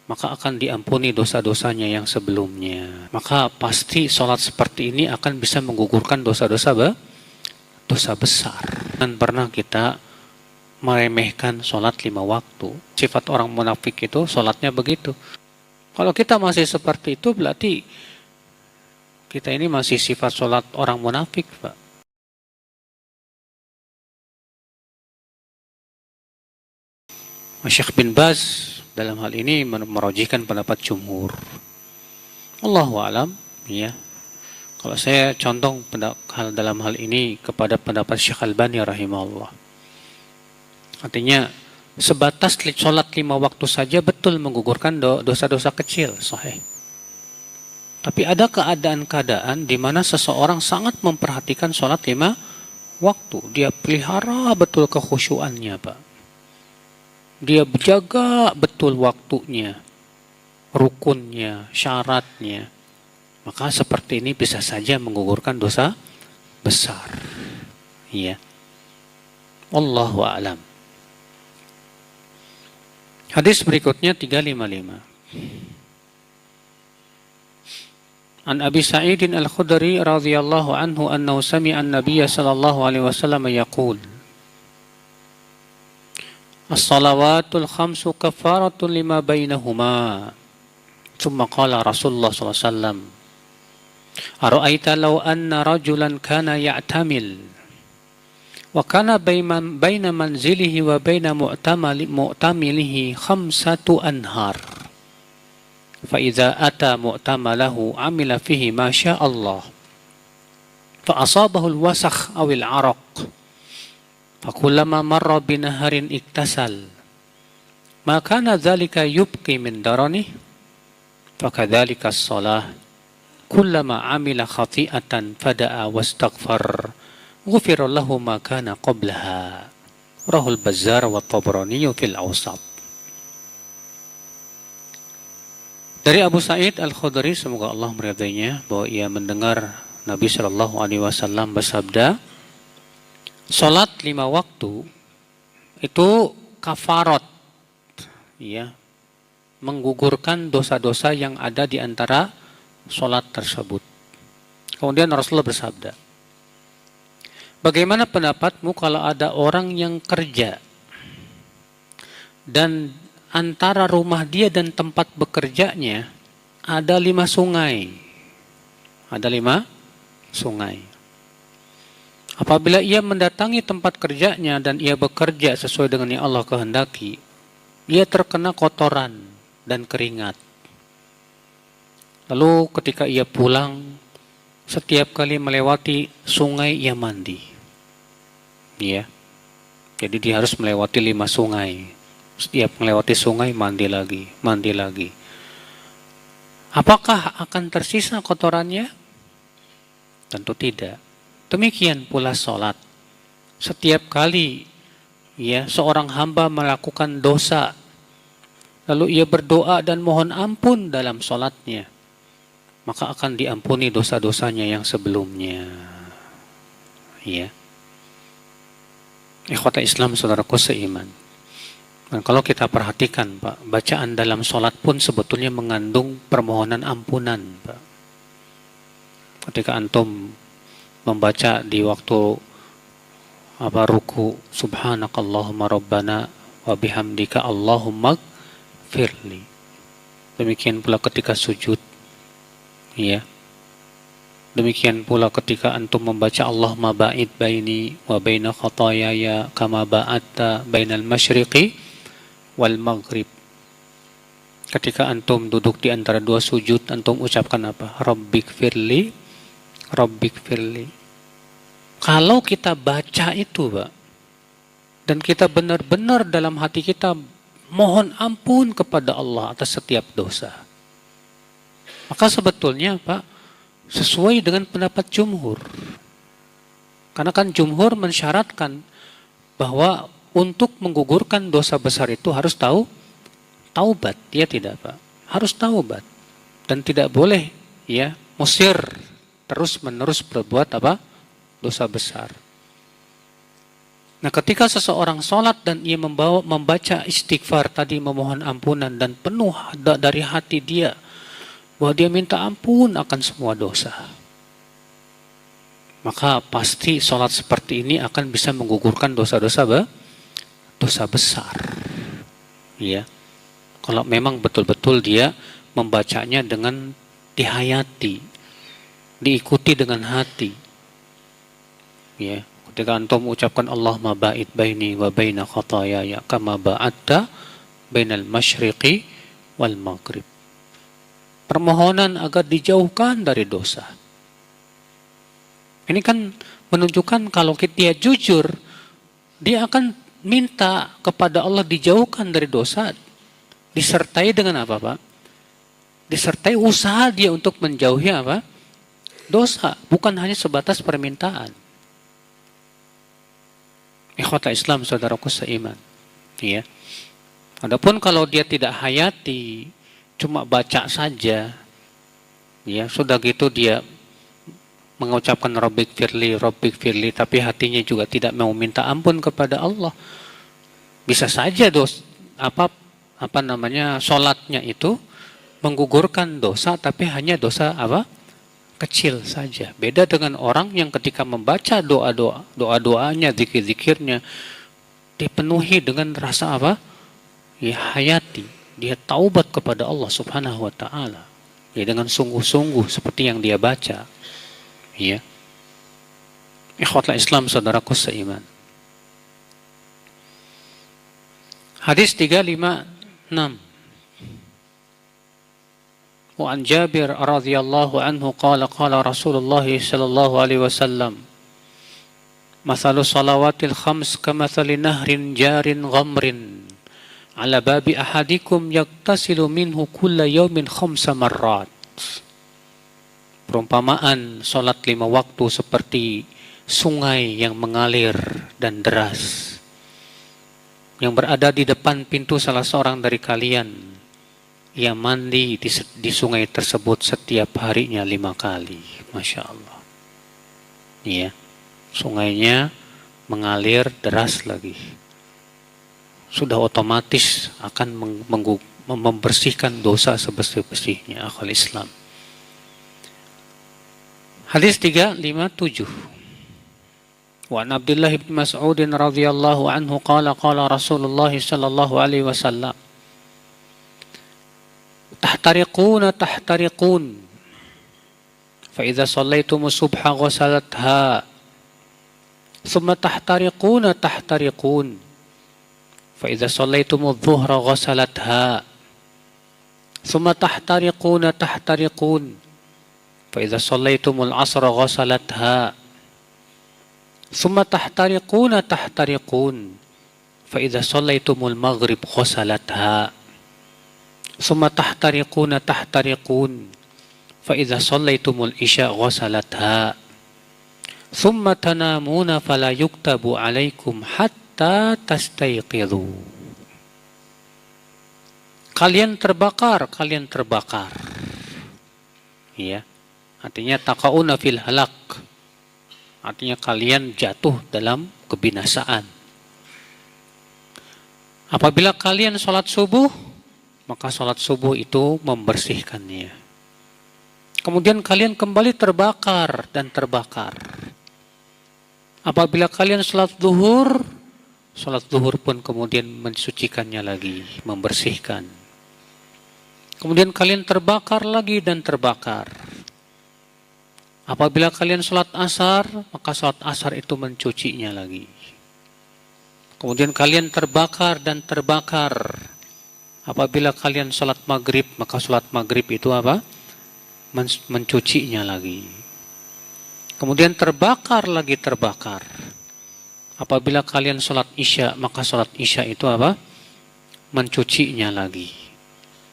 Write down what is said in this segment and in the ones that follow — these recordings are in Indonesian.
maka akan diampuni dosa-dosanya yang sebelumnya. Maka pasti sholat seperti ini akan bisa menggugurkan dosa-dosa besar. Dan pernah kita meremehkan sholat 5 waktu. Sifat orang munafik itu sholatnya begitu. Kalau kita masih seperti itu, berarti kita ini masih sifat sholat orang munafik, Pak. Syekh bin Baz dalam hal ini merojihkan pendapat jumhur. Allahu a'lam, ya. Kalau saya condong dalam hal ini kepada pendapat Syekh Albani rahimahullah. Artinya sebatas sholat 5 waktu saja betul menggugurkan dosa-dosa kecil, sahih. Tapi ada keadaan-keadaan di mana seseorang sangat memperhatikan sholat 5 waktu. Dia pelihara betul kekhusyuannya, Pak. Dia jaga betul waktunya, rukunnya, syaratnya. Maka seperti ini bisa saja menggugurkan dosa besar. Ya. Wallahu a'lam. Hadis berikutnya 355. An Abi Sa'idin Al-Khudri radhiyallahu anhu annahu sami'a an-nabiy sallallahu alaihi wasallam yaqul As-salawatul khamsu kafaratun lima bainahuma. Thumma qala Rasulullah sallallahu alaihi wasallam Ara'aita law anna rajulan kana ya'tamil wa kana baina manzilihi wa baina mu'tamilihi khamsatu anhar fa idza ata mu'tamalahu amila fihi ma syaa Allah fa asabahu al-wasakh aw al-araq fa kullama marra bi naharin iktasal ma kana dzalika yubqi min darani fa kadzalika as-shalah kullama amila khati'atan fada'a wastaghfar ghufira lahu ma kana qablaha. Rahul Bazzar wa Tabrani fil Awsat. Dari Abu Sa'id Al-Khudri, semoga Allah meridainya, bahwa ia mendengar Nabi sallallahu alaihi wasallam bersabda, salat 5 waktu itu kafarat, ya, menggugurkan dosa-dosa yang ada di antara salat tersebut. Kemudian Rasulullah bersabda, bagaimana pendapatmu kalau ada orang yang kerja dan antara rumah dia dan tempat bekerjanya ada 5 sungai. Ada 5 sungai. Apabila ia mendatangi tempat kerjanya dan ia bekerja sesuai dengan yang Allah kehendaki, ia terkena kotoran dan keringat. Lalu ketika ia pulang, setiap kali melewati sungai ia mandi. Ya. Jadi dia harus melewati 5 sungai. Setiap melewati sungai mandi lagi, mandi lagi. Apakah akan tersisa kotorannya? Tentu tidak. Demikian pula sholat. Setiap kali ya seorang hamba melakukan dosa, lalu ia berdoa dan mohon ampun dalam sholatnya, maka akan diampuni dosa-dosanya yang sebelumnya. Ya. Ikhwata Islam, saudaraku seiman. Dan kalau kita perhatikan, Pak, bacaan dalam sholat pun sebetulnya mengandung permohonan ampunan, Pak. Ketika antum membaca di waktu ruku, subhanakallahumma rabbana wa bihamdika allahumma gfirli. Demikian pula ketika sujud. Ya. Demikian pula ketika antum membaca Allahumma ba'id baini wa baina khataayaya kama ba'adta bainal masyriqi wal maghrib. Ketika antum duduk di antara 2 sujud, antum ucapkan apa? Rabbighfirli, Rabbighfirli. Kalau kita baca itu, Pak, dan kita benar-benar dalam hati kita mohon ampun kepada Allah atas setiap dosa, maka sebetulnya, Pak, sesuai dengan pendapat jumhur. Karena kan jumhur mensyaratkan bahwa untuk menggugurkan dosa besar itu harus taubat, ya tidak, Pak? Harus taubat. Dan tidak boleh ya musir terus-menerus berbuat dosa besar. Nah, ketika seseorang sholat dan ia membaca istighfar tadi, memohon ampunan, dan penuh dari hati dia bahwa dia minta ampun akan semua dosa, maka pasti sholat seperti ini akan bisa menggugurkan dosa-dosa besar. Ya, kalau memang betul-betul dia membacanya dengan dihayati, diikuti dengan hati. Ya, ketika antum ucapkan Allahumma ba'id baini wa baina khataayaya kama ba'adta bainal masyriqi wal maghrib. Permohonan agar dijauhkan dari dosa. Ini kan menunjukkan kalau dia jujur, dia akan minta kepada Allah dijauhkan dari dosa, disertai dengan apa, Pak? Disertai usaha dia untuk menjauhi apa? Dosa, bukan hanya sebatas permintaan. Ikhwata Islam, saudaraku seiman. Ya. Adapun kalau dia tidak hayati, cuma baca saja, ya sudah gitu dia mengucapkan Rabbik firli, tapi hatinya juga tidak mau minta ampun kepada Allah. Bisa saja sholatnya itu menggugurkan dosa, tapi hanya dosa apa? Kecil saja. Beda dengan orang yang ketika membaca doa-doanya, zikir-zikirnya, dipenuhi dengan rasa apa? Ya, hayati. Dia taubat kepada Allah Subhanahu wa taala. Ya, dengan sungguh-sungguh seperti yang dia baca. Ya. Ikhwatul Islam, saudaraku seiman. Hadis 356. Wa an Jabir radhiyallahu anhu qala qala Rasulullah sallallahu alaihi wasallam mathalu salawatil khams kamathali nahrin jarin ghamrin ala babi ahadikum yaktasilu minhu kulla yawmin khamsa marrat. Perumpamaan sholat 5 waktu seperti sungai yang mengalir dan deras, yang berada di depan pintu salah seorang dari kalian. Ia mandi di sungai tersebut setiap harinya 5 kali. Masya Allah. Ya, sungainya mengalir deras lagi. Sudah otomatis akan membersihkan dosa sebersih-bersihnya. Akhul Islam. Hadis 357. Wa an Abdullah bin Mas'ud radhiyallahu anhu qala qala Rasulullah sallallahu alaihi wasallam tahtariquna fa idza shallaitum subha ghasalatha thumma tahtariquna fa idza shallaitum adh-dhuhra ghasalatha thumma tahtariquna فإذا صليتم العصر غسلتها ثم تحترقون فإذا صليتم المغرب غسلتها ثم تحترقون فإذا صليتم العشاء غسلتها ثم تنامون فلا يكتب عليكم حتى تستيقظوا. Kalian terbakar. Ya. Artinya taqauna fil halak. Artinya kalian jatuh dalam kebinasaan. Apabila kalian sholat subuh, maka sholat subuh itu membersihkannya. Kemudian kalian kembali terbakar. Apabila kalian sholat zuhur pun kemudian mensucikannya lagi, membersihkan. Kemudian kalian terbakar lagi dan terbakar. Apabila kalian sholat asar, maka sholat asar itu mencucinya lagi. Kemudian kalian terbakar dan terbakar. Apabila kalian sholat maghrib, maka sholat maghrib itu apa? Mencucinya lagi. Kemudian terbakar lagi. Apabila kalian sholat isya, maka sholat isya itu apa? Mencucinya lagi.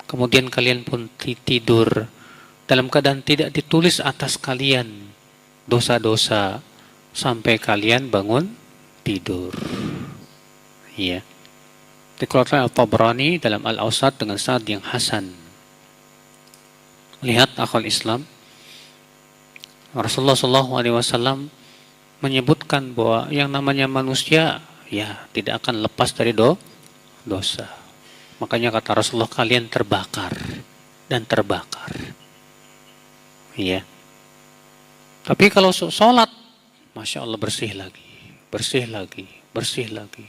Kemudian kalian pun tidur dalam keadaan tidak ditulis atas kalian dosa-dosa sampai kalian bangun tidur. Ya. Dikeluarkan Al-Tabrani dalam Al-Awsat dengan sanad yang hasan. Lihat akhwal Islam, Rasulullah SAW menyebutkan bahwa yang namanya manusia ya tidak akan lepas dari dosa. Makanya kata Rasulullah, kalian terbakar dan terbakar. Ya. Tapi kalau sholat, Masya Allah, bersih lagi, bersih lagi, bersih lagi.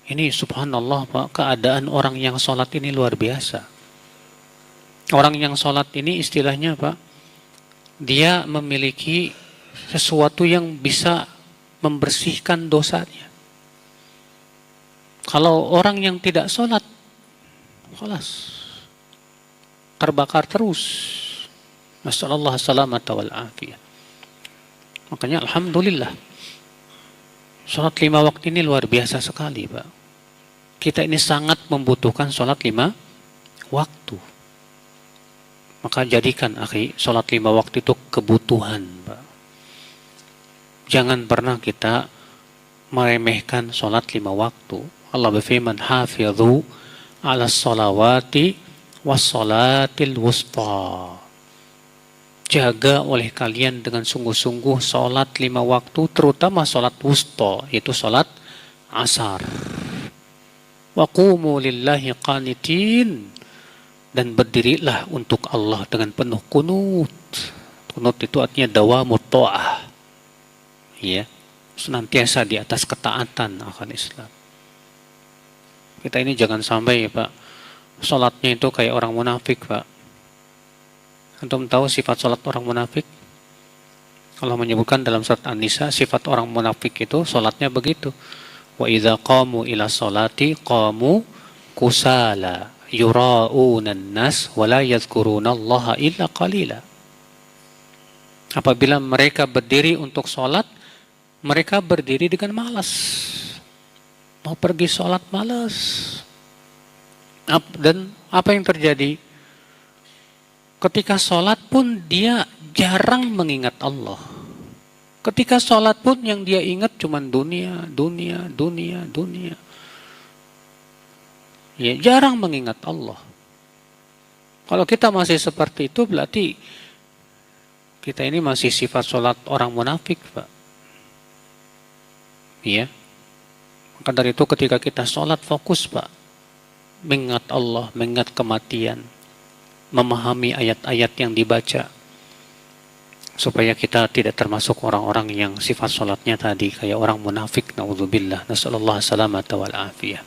Ini subhanallah Pak, keadaan orang yang sholat ini luar biasa. Orang yang sholat ini istilahnya Pak, dia memiliki sesuatu yang bisa membersihkan dosanya. Kalau orang yang tidak sholat, khalas, terbakar terus. Nasallallahu salamata wal afiyah. Makanya alhamdulillah, sholat 5 waktu ini luar biasa sekali Pak. Kita ini sangat membutuhkan sholat 5 waktu. Maka jadikan akhi, sholat 5 waktu itu kebutuhan Pak. Jangan pernah kita meremehkan sholat 5 waktu. Allah berfirman, hafidhu ala sholawati was sholatil wusta. Jaga oleh kalian dengan sungguh-sungguh sholat 5 waktu, terutama sholat wusta, yaitu sholat asar. Wa qumu lillahi qanitin, dan berdirilah untuk Allah dengan penuh kunut. Kunut itu artinya dawamut ta'ah. Ya, senantiasa di atas ketaatan akan Islam. Kita ini jangan sampai Pak, sholatnya itu kayak orang munafik Pak. Antum tahu sifat sholat orang munafik? Allah menyebutkan dalam surat An-Nisa, sifat orang munafik itu sholatnya begitu. Wa idza qamu ila sholati qamu kusala yura'unan nas wa la yadhkurunallaha illa qalila. Apabila mereka berdiri untuk sholat, mereka berdiri dengan malas. Mau pergi sholat malas. Dan apa yang terjadi? Ketika sholat pun dia jarang mengingat Allah. Ketika sholat pun yang dia ingat cuma dunia. Ya, jarang mengingat Allah. Kalau kita masih seperti itu, berarti kita ini masih sifat sholat orang munafik Pak. Ya. Maka dari itu ketika kita sholat, fokus Pak, mengingat Allah, mengingat kematian, memahami ayat-ayat yang dibaca, supaya kita tidak termasuk orang-orang yang sifat sholatnya tadi kayak orang munafik, naudzubillah, nasallallahu salamata wal afiyah.